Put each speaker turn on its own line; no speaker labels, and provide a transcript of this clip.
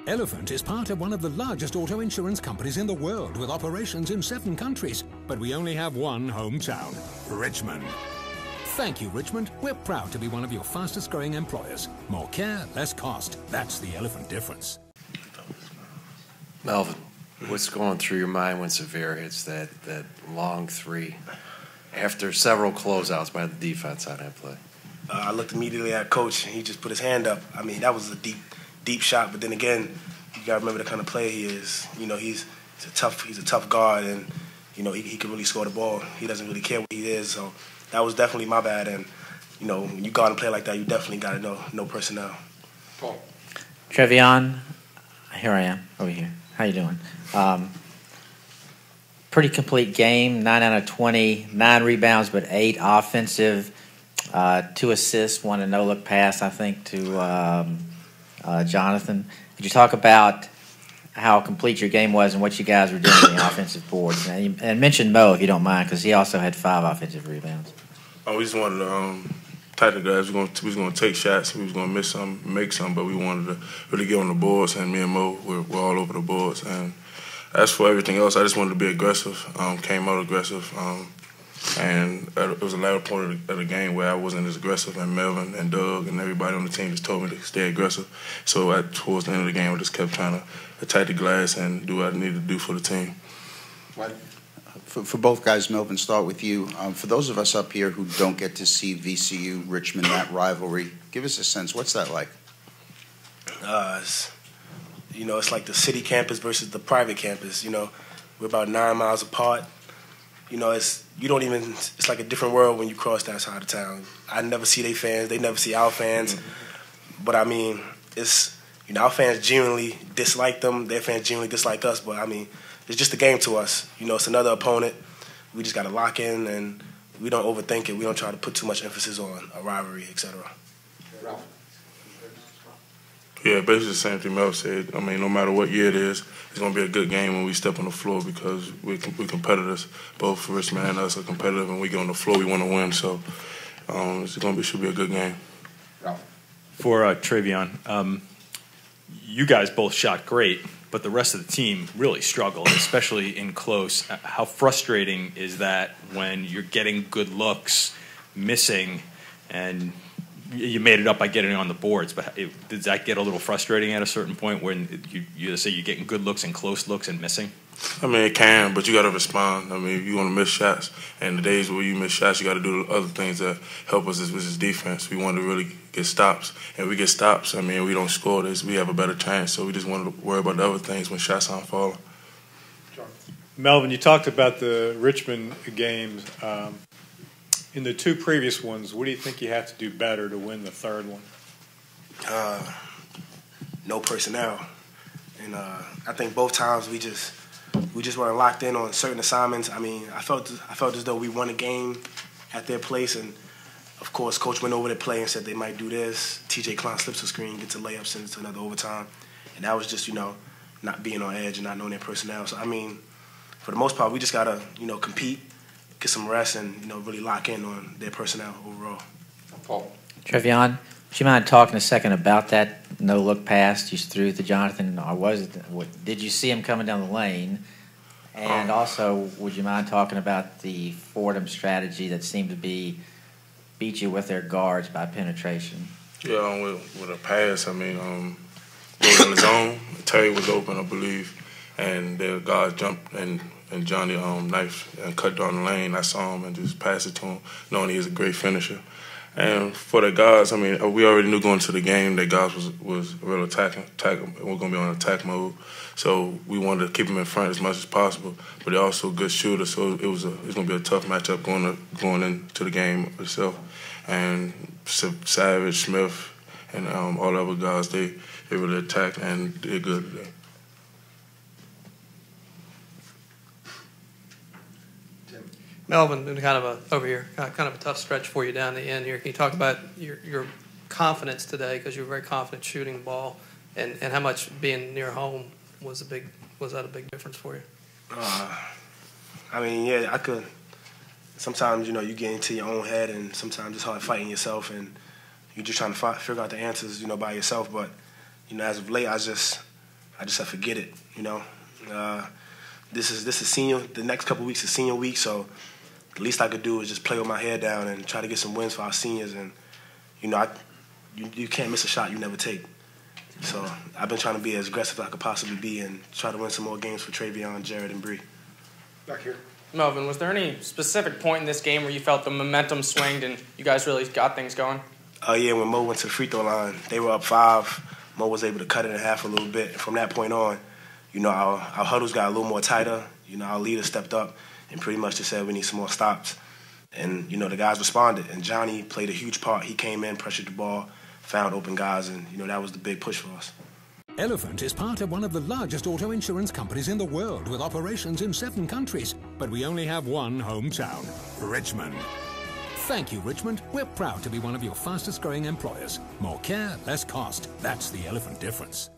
Elephant is part of one of the largest auto insurance companies in the world with operations in 7 countries. But we only have one hometown, Richmond. Thank you, Richmond. We're proud to be one of your fastest growing employers. More care, less cost. That's the Elephant difference.
Melvin, what's going through your mind when Severe hits that long three after several closeouts by the defense on that play?
I looked immediately at Coach, and he just put his hand up. I mean, that was a deep shot. But then again, you got to remember the kind of player he is. You know, he's a tough guard, and you know he can really score the ball. He doesn't really care what he is. So that was definitely my bad. And you know, when you guard and play like that, you definitely got to know personnel.
Paul.
Trevion, here I am over here. How you doing? Pretty complete game. 9 out of 20, 9 rebounds, but 8 offensive. 2 assists, 1 no-look pass, I think, to Jonathan. Could you talk about how complete your game was and what you guys were doing on the offensive boards? And mention Mo, if you don't mind, because he also had 5 offensive rebounds.
Oh, we just wanted to tighten the guys. We was going to take shots. We was going to miss some, make some, but we wanted to really get on the boards, and me and Mo were all over the boards. And as for everything else, I just wanted to be aggressive, came out aggressive. And it was a latter part of the game where I wasn't as aggressive, and Melvin and Doug and everybody on the team just told me to stay aggressive. So towards the end of the game, I just kept trying to attack the glass and do what I needed to do for the team.
For both guys, Melvin, start with you. For those of us up here who don't get to see VCU, Richmond, that rivalry, give us a sense. What's that like?
You know, it's like the city campus versus the private campus. You know, we're about 9 miles apart. You know, it's like a different world when you cross that side of town. I never see their fans, they never see our fans. But I mean, it's, you know, our fans genuinely dislike them, their fans genuinely dislike us, but I mean, it's just a game to us. You know, it's another opponent. We just got to lock in, and we don't overthink it. We don't try to put too much emphasis on a rivalry, etc.
Yeah, basically the same thing Mel said. I mean, no matter what year it is, it's going to be a good game when we step on the floor because we're competitors. Both Richmond and us are competitive, and we get on the floor, we want to win. So should be a good game.
For Trevion, you guys both shot great, but the rest of the team really struggled, especially in close. How frustrating is that when you're getting good looks, missing, and you made it up by getting on the boards, but does that get a little frustrating at a certain point when you say you're getting good looks and close looks and missing?
I mean, it can, but you got to respond. I mean, if you want to miss shots, and the days where you miss shots, you got to do other things that help us as defense. We want to really get stops, and we get stops. I mean, we don't score this, we have a better chance. So we just want to worry about the other things when shots aren't falling.
Melvin, you talked about the Richmond games. In the 2 previous ones, what do you think you have to do better to win the 3rd one?
No personnel, and I think both times we just weren't locked in on certain assignments. I mean, I felt as though we won a game at their place, and of course, Coach went over their play and said they might do this. TJ Klein slips a screen, gets a layup, sends it to another overtime, and that was just, you know, not being on edge and not knowing their personnel. So I mean, for the most part, we just gotta, you know, compete, get some rest, and, you know, really lock in on their personnel overall.
Paul.
Trevion, would you mind talking a second about that no-look pass you threw to Jonathan, or was it? Did you see him coming down the lane? And also, would you mind talking about the Fordham strategy that seemed to beat you with their guards by penetration?
Yeah, with a pass, I mean, it was in the zone. Terry was open, I believe, and the guards jumped and Johnny knifed and cut down the lane. I saw him and just passed it to him, knowing he was a great finisher. And for the guys, I mean, we already knew going to the game that guys was real attack. We're going to be on attack mode. So we wanted to keep them in front as much as possible. But they're also a good shooter, so it's going to be a tough matchup going into the game itself. And Savage, Smith, and all the other guys, they really attacked and did good today.
Melvin, been kind of a tough stretch for you down the end here. Can you talk about your confidence today, because you were very confident shooting the ball, and how much being near home was that a big difference for you?
I mean, yeah, I could. Sometimes, you know, you get into your own head, and sometimes it's hard fighting yourself, and you're just trying to figure out the answers, you know, by yourself. But, you know, as of late, I just I just said forget it. This is senior. The next couple weeks is senior week, so the least I could do is just play with my head down and try to get some wins for our seniors. And you can't miss a shot you never take. So I've been trying to be as aggressive as I could possibly be and try to win some more games for Travion, Jared, and Bree.
Back here.
Melvin, was there any specific point in this game where you felt the momentum swinged and you guys really got things going?
Yeah, when Mo went to the free throw line, they were up 5. Mo was able to cut it in half a little bit. And from that point on, our huddles got a little more tighter. Our leader stepped up and pretty much just said we need some more stops. And, the guys responded. And Johnny played a huge part. He came in, pressured the ball, found open guys, and, that was the big push for us.
Elephant is part of one of the largest auto insurance companies in the world with operations in 7 countries. But we only have one hometown, Richmond. Thank you, Richmond. We're proud to be one of your fastest growing employers. More care, less cost. That's the Elephant difference.